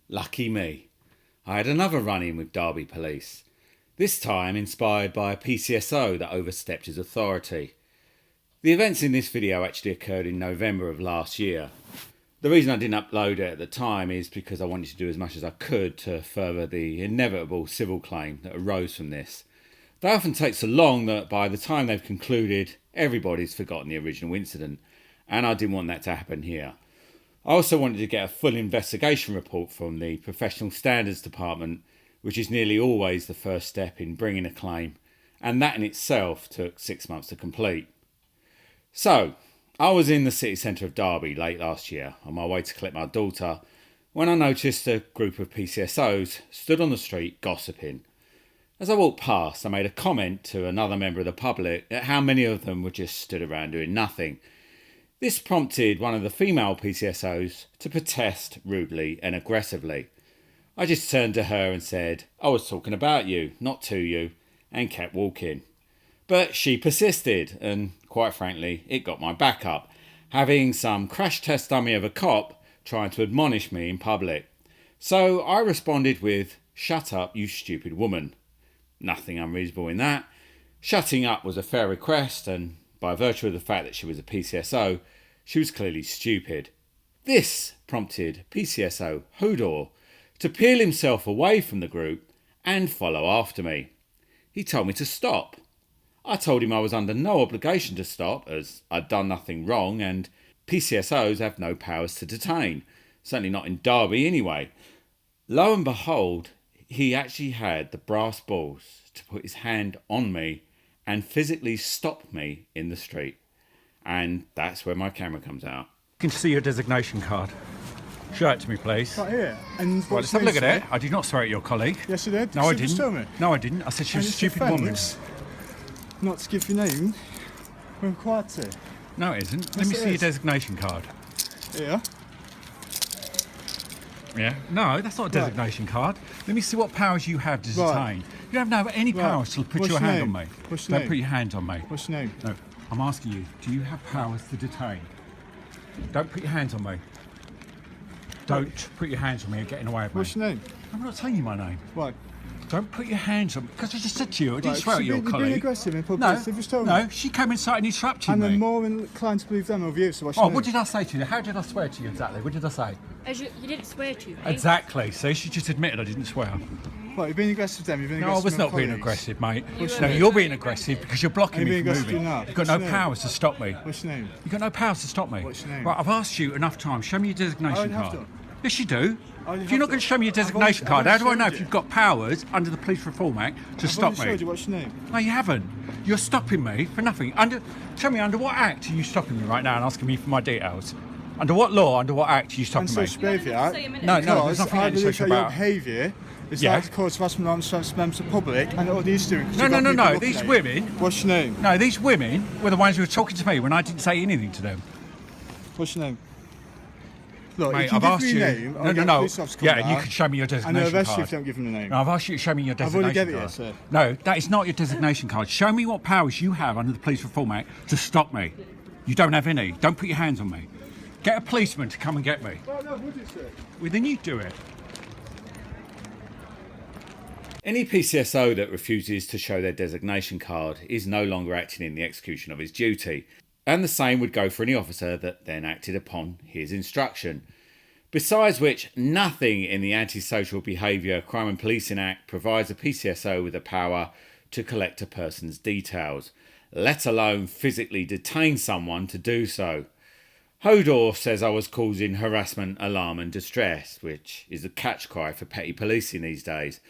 Lucky me. I had another run-in with Derby Police, this time inspired by a PCSO that overstepped his authority. The events in this video actually occurred in November of last year. The reason I didn't upload it at the time is because I wanted to do as much as I could to further the inevitable civil claim that arose from this. They often take so long that by the time they've concluded, everybody's forgotten the original incident, and I didn't want that to happen here. I also wanted to get a full investigation report from the Professional Standards Department, which is nearly always the first step in bringing a claim, and that in itself took 6 months to complete. So, I was in the city centre of Derby late last year on my way to collect my daughter when I noticed a group of PCSOs stood on the street gossiping. As I walked past, I made a comment to another member of the public at how many of them were just stood around doing nothing. This prompted one of the female PCSOs to protest rudely and aggressively. I just turned to her and said, "I was talking about you, not to you," and kept walking. But she persisted, and quite frankly, it got my back up, having some crash test dummy of a cop trying to admonish me in public. So I responded with, "Shut up, you stupid woman." Nothing unreasonable in that. Shutting up was a fair request, and by virtue of the fact that she was a PCSO, she was clearly stupid. This prompted PCSO Hodor to peel himself away from the group and follow after me. He told me to stop. I told him I was under no obligation to stop, as I'd done nothing wrong, and PCSOs have no powers to detain, certainly not in Derby anyway. Lo and behold, he actually had the brass balls to put his hand on me and physically stop me in the street. And that's where my camera comes out. I can see your designation card. Show it to me, please. Right here. And Right, let's have a look at it. I did not swear at your colleague. Yes, you did. No, I You just didn't. told me. No, I didn't. I said she was a And it's stupid woman. offence not to give your name. We're required to. No, it isn't. Yes, Let me it see your is. designation card. Here. Yeah. No, that's not a designation card. Let me see what powers you have to detain. Right. You don't have any Right. powers to put What's your your hand name? on me. What's your Don't name? put your hands on me. What's your name? No, I'm asking you, do you have powers to detain? Don't put your hands on me. Don't put your hands on me and getting away with me. What's your name? I'm not telling you my name. Right. Don't put your hands on me. Because I just said to you, I didn't Right, swear at your you've been colleague. aggressive in public. No, So you've just told no, me. she came inside and interrupted And me. I'm more inclined to believe them over you. So what's your Oh, name? what did I say to you? How did I swear to you exactly? What did I say? As you didn't swear to, right? Exactly. See, she just admitted I didn't swear. Right, you've been aggressive with them. You've been No, I aggressive was with not my being colleagues. aggressive, mate. What's No, your you're name? being aggressive because you're blocking Are you me being from aggressive moving. now? You've got What's no your name? powers to stop me. What's your name? You've got no powers to stop me. What's your name? Right, I've asked you enough times. Show me your designation already have card. done. Yes, you do. already If you're have not going to done. show me your I've already- designation I've card, how already do I know showed if you. you've got powers under the Police Reform Act to I've stop already me? showed you. What's your name? No, you haven't. You're stopping me for nothing. Tell me, under what act are you stopping me right now and asking me for my details? Under what law, under what act are you stopping me? Antisocial behaviour You wanted to Act. say a minute No, ago. no, there's Because nothing I believe antisocial that your about. behaviour is Yeah. like to cause harassment on members of the public and all these doing. No, no, no, no. These women. What's your name? No, these women were the ones who were talking to me when I didn't say anything to them. What's your name? Look, Mate, you can I've give asked me you. your name. No, I'll no, get no. the police officer to come Yeah, and you back, can show me your and they'll designation arrest you if card. you don't give them the name. No, I've asked you to show me your I've already designation gave it, card. sir. No, that is not your designation card. Show me what powers you have under the Police Reform Act to stop me. You don't have any. Don't put your hands on me. Get a policeman to come and get me. Well, no, would it, sir? Well, then you do it. Any PCSO that refuses to show their designation card is no longer acting in the execution of his duty, and the same would go for any officer that then acted upon his instruction. Besides which, nothing in the Antisocial Behaviour Crime and Policing Act provides a PCSO with the power to collect a person's details, let alone physically detain someone to do so. Hodor says I was causing harassment, alarm and distress, which is a catch cry for petty policing these days.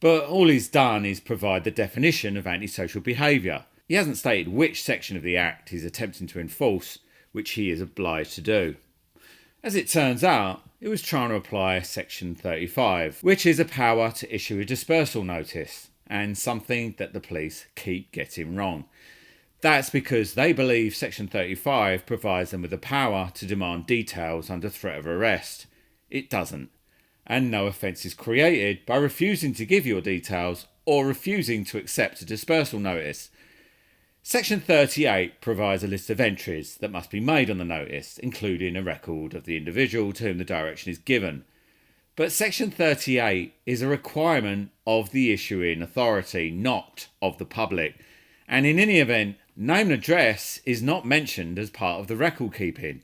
But all he's done is provide the definition of antisocial behaviour. He hasn't stated which section of the Act he's attempting to enforce, which he is obliged to do. As it turns out, it was trying to apply Section 35, which is a power to issue a dispersal notice, and something that the police keep getting wrong. That's because they believe Section 35 provides them with the power to demand details under threat of arrest. It doesn't. And no offence is created by refusing to give your details or refusing to accept a dispersal notice. Section 38 provides a list of entries that must be made on the notice, including a record of the individual to whom the direction is given. But Section 38 is a requirement of the issuing authority, not of the public. And in any event, name and address is not mentioned as part of the record keeping.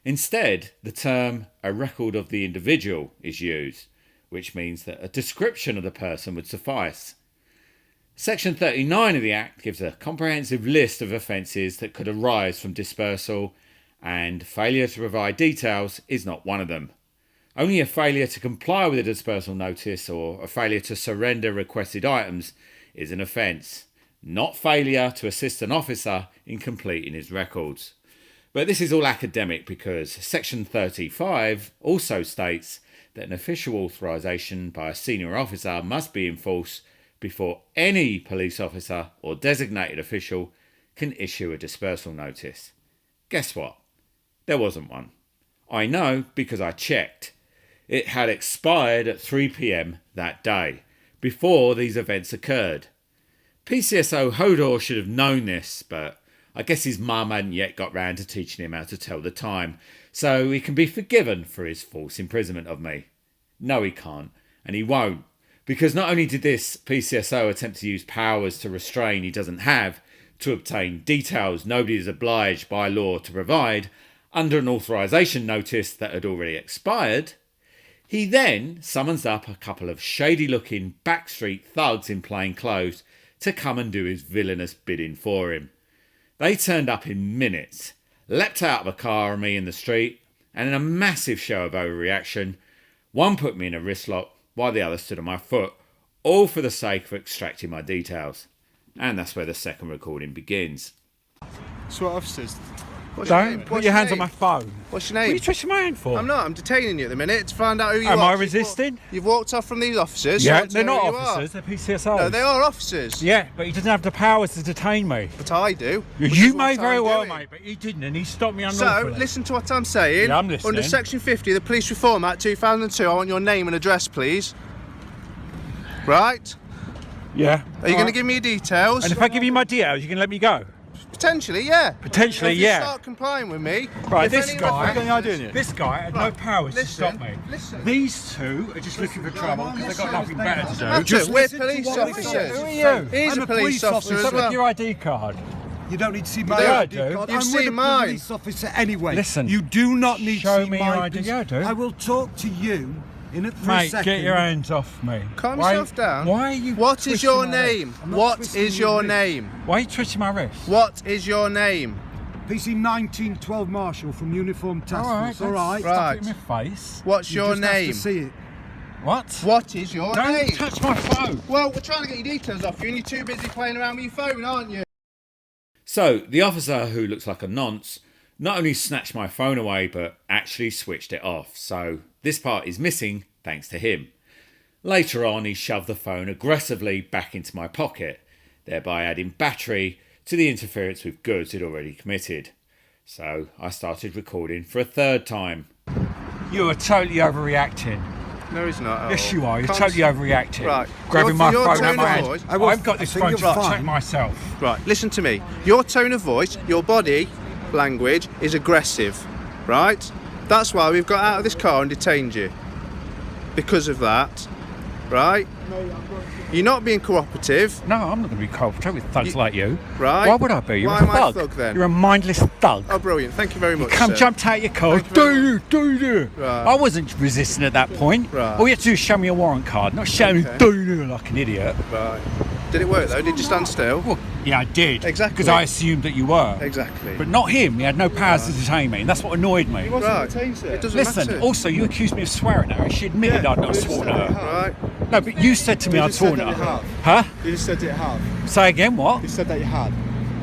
Instead, the term "a record of the individual" is used, which means that a description of the person would suffice. Section 39 of the Act gives a comprehensive list of offences that could arise from dispersal, and failure to provide details is not one of them. Only a failure to comply with a dispersal notice or a failure to surrender requested items is an offence, not failure to assist an officer in completing his records. But this is all academic because Section 35 also states that an official authorisation by a senior officer must be enforced before any police officer or designated official can issue a dispersal notice. Guess what? There wasn't one. I know because I checked. It had expired at 3 p.m. that day, before these events occurred. PCSO Hodor should have known this, but I guess his mum hadn't yet got round to teaching him how to tell the time, so he can be forgiven for his false imprisonment of me. No, he can't, and he won't, because not only did this PCSO attempt to use powers to restrain he doesn't have, to obtain details nobody is obliged by law to provide, under an authorisation notice that had already expired, he then summons up a couple of shady-looking backstreet thugs in plain clothes to come and do his villainous bidding for him. They turned up in minutes, leapt out of a car on me in the street, and in a massive show of overreaction, one put me in a wrist lock while the other stood on my foot, all for the sake of extracting my details. And that's where the second recording begins. SWAT officers. Don't put your hands on my phone. What's your What are name? you twisting my hand for? I'm not. I'm detaining you at the minute to find out who you are. Am I resisting? You've walked off from these officers. Yeah, I want to they're know not who you officers, are. they're PCSOs. No, they are officers. Yeah, but he doesn't have the powers to detain me. But I do. which You is what may very I'm well, doing. mate, but he didn't, and he stopped me So, unlawfully. listen to what I'm saying. Yeah, I'm listening. Under Section 50 of the Police Reform Act 2002, I want your name and address, please. Right? Yeah. Are you going to give me your details? And if I give you my details, you can let me go. Potentially, yeah. Potentially, if you yeah. start complying with me. Right, if this any guy, references- this guy had no Right, powers to listen, stop me. listen. These two are just looking for trouble because they've got nothing better to do. That's it, we're police officers. Who are you? He's I'm a a police police officer as Stop with well. your ID card. You don't need to see Yeah, my I ID do. card. You've I'm seen with a mine. police officer anyway. Listen, you do not need show to see me my your ID. Yeah, I do. I will talk to you in it for a Mate, second. get your hands off me. Calm Why- yourself down. Why are you What is twisting your my wrist? name? I'm not What twisting is your your wrist. name? Why are you twisting my wrist? What is your name? PC 1912 Marshal from Uniform Task Alright, Force. All right. Right. Stuff it in my face. What's You your just have name? to see it. What? What is your Don't name? touch my phone. Well, we're trying to get your details off you, and you're too busy playing around with your phone, aren't you? So, the officer, who looks like a nonce, not only snatched my phone away, but actually switched it off. So, this part is missing thanks to him. Later on, he shoved the phone aggressively back into my pocket, thereby adding battery to the interference with goods he'd already committed. So, I started recording for a third time. You are totally overreacting. No, he's not. at Yes, all. you are. You're Can't- totally overreacting. Right. Grabbing my Your phone tone out my of hand. voice- I've got this I think phone you're to protect fine. myself. Right, listen to me. Your tone of voice, your body language is aggressive, right? That's why we've got out of this car and detained you. Because of that, right? You're not being cooperative, No, I'm not going to be cooperative with thugs like you. right? Why would I be? You're Why a am I thug. thug then? You're a mindless thug. Oh, brilliant. Thank you very much, Come, sir. jumped out your car. Thank you very Do. Right. I wasn't resisting at that point. Right. All you had to do is show me a warrant card, not show me Okay. do like an idiot. Right. Did it work, though? Did you stand still? Well, yeah, I did. Exactly. Because I assumed that you were. Exactly. But not him. He had no powers to detain me, and that's what annoyed me. Right. It doesn't Listen, matter. also, you accused me of swearing at her. She admitted I'd not sworn at her. Right. No, but you said to me I'd sworn at her. Huh? You just said that you had. Say again, what? You said that you had.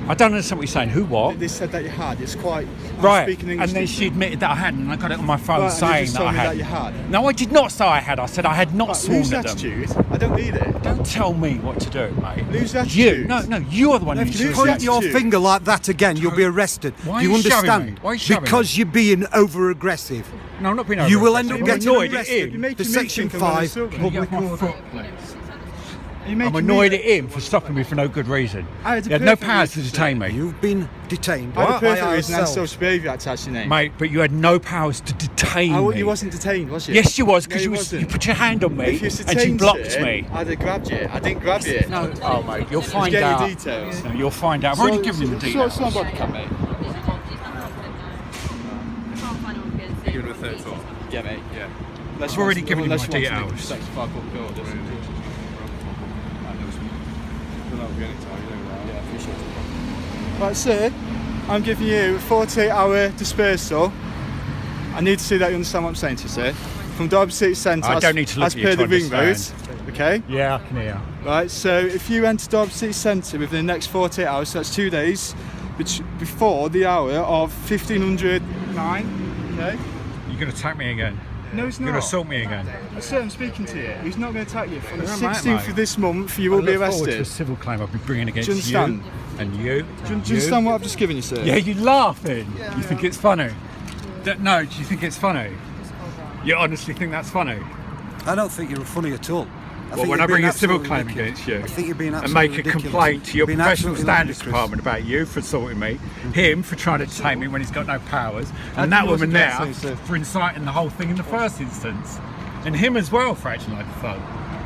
I don't understand what you're saying. Who, what? They said that you had. It's quite. I'm Right, speaking English and then to she you. admitted that I hadn't, and I got it on my phone Right, and you saying just that told I me had. that you had. No, I did not say I had. I said I had not Right, sworn lose at them. attitude. I don't need it. Don't tell me what to do, mate. Lose You, attitude. no, you're the one If who's you Lose point attitude. your finger like that again, you'll be arrested. Why are Do you you shoving understand? me? Why are you shoving Because you're being over-aggressive. No, I'm not being You will over-aggressive. end up I'm getting annoyed. arrested You're making for me Section think I'm on 5 assault. Can you get public off my order. foot, please? you making I'm annoyed me- at him for stopping me for no good reason. I had a He had no perfect powers to reason, detain me. You've been detained I had a by perfect reason and ourselves. social behaviour act, actually, name. Mate, but you had no powers to detain me. You wasn't detained, was you? Yes, you was, No, because you you wasn't. put your hand on me If you was and you detained, blocked sir, me. I'd have grabbed you. I didn't grab you. No, oh mate, you'll find get your out. details. No, you'll find out. I've already given you the details. Sort body cam, mate. Give him a third thought. Yeah, mate. Yeah. I've already given you my details. Right, sir, I'm giving you a 48-hour dispersal. I need to see that you understand what I'm saying to you, sir. From Derby City Centre, I don't need to look as at per you to the ring road. understand. Okay? Yeah, I can hear. Right, so if you enter Derby City Centre within the next 48 hours, so that's 2 days, before the hour of 1509, okay? You're going to attack me again. No, it's You're not. going to assault me again. Sir, I'm speaking to you. He's not going to attack you. From the You're a mate, 16th mate. of this month, you will I be look forward to a arrested. civil claim I'll be bringing against Do you understand? and you. Do you understand what I've just given you, sir? Yeah, you're laughing. You think it's funny? No, do you think it's funny? You honestly think that's funny? I don't think you're funny at all. Well, when I bring a civil claim against you I think you're being and absolutely make a ridiculous. complaint to your You're being professional absolutely standards ludicrous. department about you for assaulting me, him for trying to detain me when he's got no powers, How and do that you woman also there say so? for inciting the whole thing in the first instance, and him as well for acting like a thug.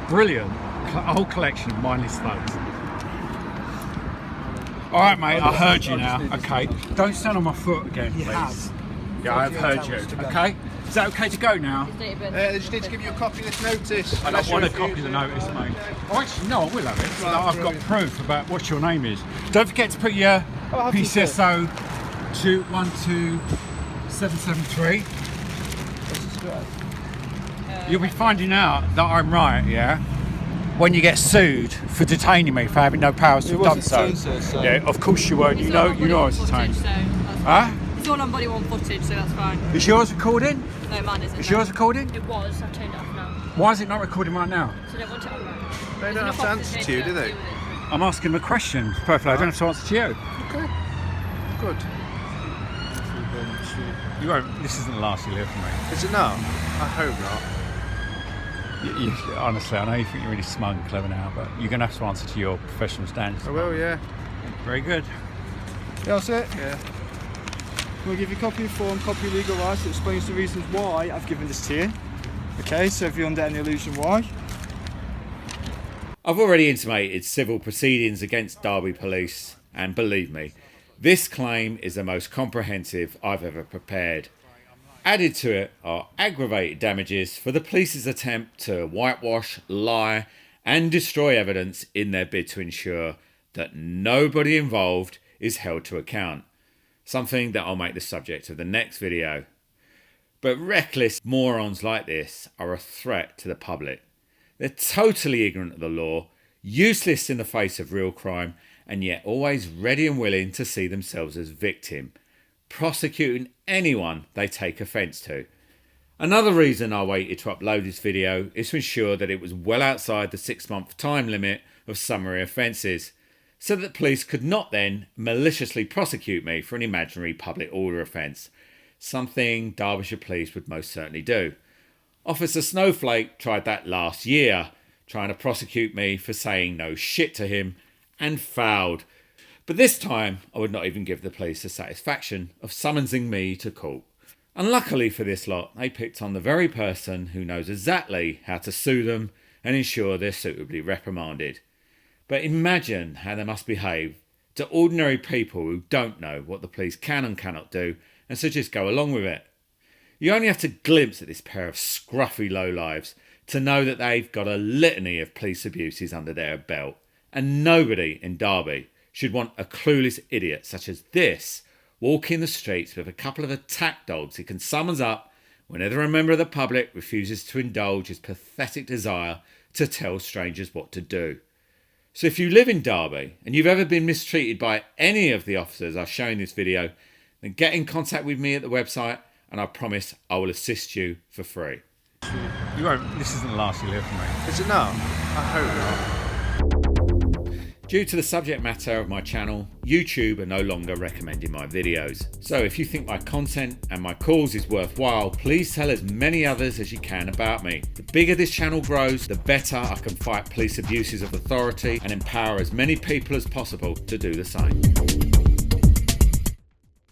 Brilliant. A whole collection of mindless thugs. All right, mate, I heard you now. Okay, don't stand on my foot again, please. have. Yeah, I've heard you. Okay, is that okay to go now? They just need to give you a copy of this notice. I don't want to copy the notice, mate. Oh, actually, no, I will have it. So that I've got proof about what your name is. Don't forget to put your PCSO 212773. You'll be finding out that I'm right, yeah? When you get sued for detaining me for having no powers to have done wasn't so. detained, sir, so- Yeah, of course you were. You know I was detained. Huh? It's all on body worn footage, so that's fine. Is yours recording? No, mine isn't. Is yours recording? It was. I've turned it off now. Why is it not recording right now? So I don't want it on. They don't have to answer to you, do they? I'm asking them a question. Perfectly. I don't have to answer to you. Good. You won't. This isn't the last you'll hear from me. Is it not? I hope not. Honestly, I know you think you're really smug and clever now, but you're going to have to answer to your professional standards. I will, yeah. Very good. Yeah, that's it. Yeah. We'll give you a copy of form, copy of legal rights that explains the reasons why I've given this to you. Okay, so if you're under any illusion why. I've already intimated civil proceedings against Derby Police, and believe me, this claim is the most comprehensive I've ever prepared. Added to it are aggravated damages for the police's attempt to whitewash, lie and destroy evidence in their bid to ensure that nobody involved is held to account. Something that I'll make the subject of the next video. But reckless morons like this are a threat to the public. They're totally ignorant of the law, useless in the face of real crime, and yet always ready and willing to see themselves as victim, prosecuting anyone they take offence to. Another reason I waited to upload this video is to ensure that it was well outside the 6-month time limit of summary offences, so that police could not then maliciously prosecute me for an imaginary public order offence, something Derbyshire Police would most certainly do. Officer Snowflake tried that last year, trying to prosecute me for saying no shit to him, and failed. But this time, I would not even give the police the satisfaction of summonsing me to court. Unluckily for this lot, they picked on the very person who knows exactly how to sue them and ensure they're suitably reprimanded. But imagine how they must behave to ordinary people who don't know what the police can and cannot do, and so just go along with it. You only have to glimpse at this pair of scruffy lowlives to know that they've got a litany of police abuses under their belt, and nobody in Derby should want a clueless idiot such as this walking the streets with a couple of attack dogs he can summons up whenever a member of the public refuses to indulge his pathetic desire to tell strangers what to do. So if you live in Derby and you've ever been mistreated by any of the officers I've shown in this video, then get in contact with me at the website and I promise I will assist you for free. You won't. This isn't the last you'll hear from me. Is it not? I hope not. Due to the subject matter of my channel, YouTube are no longer recommending my videos. So if you think my content and my cause is worthwhile, please tell as many others as you can about me. The bigger this channel grows, the better I can fight police abuses of authority and empower as many people as possible to do the same.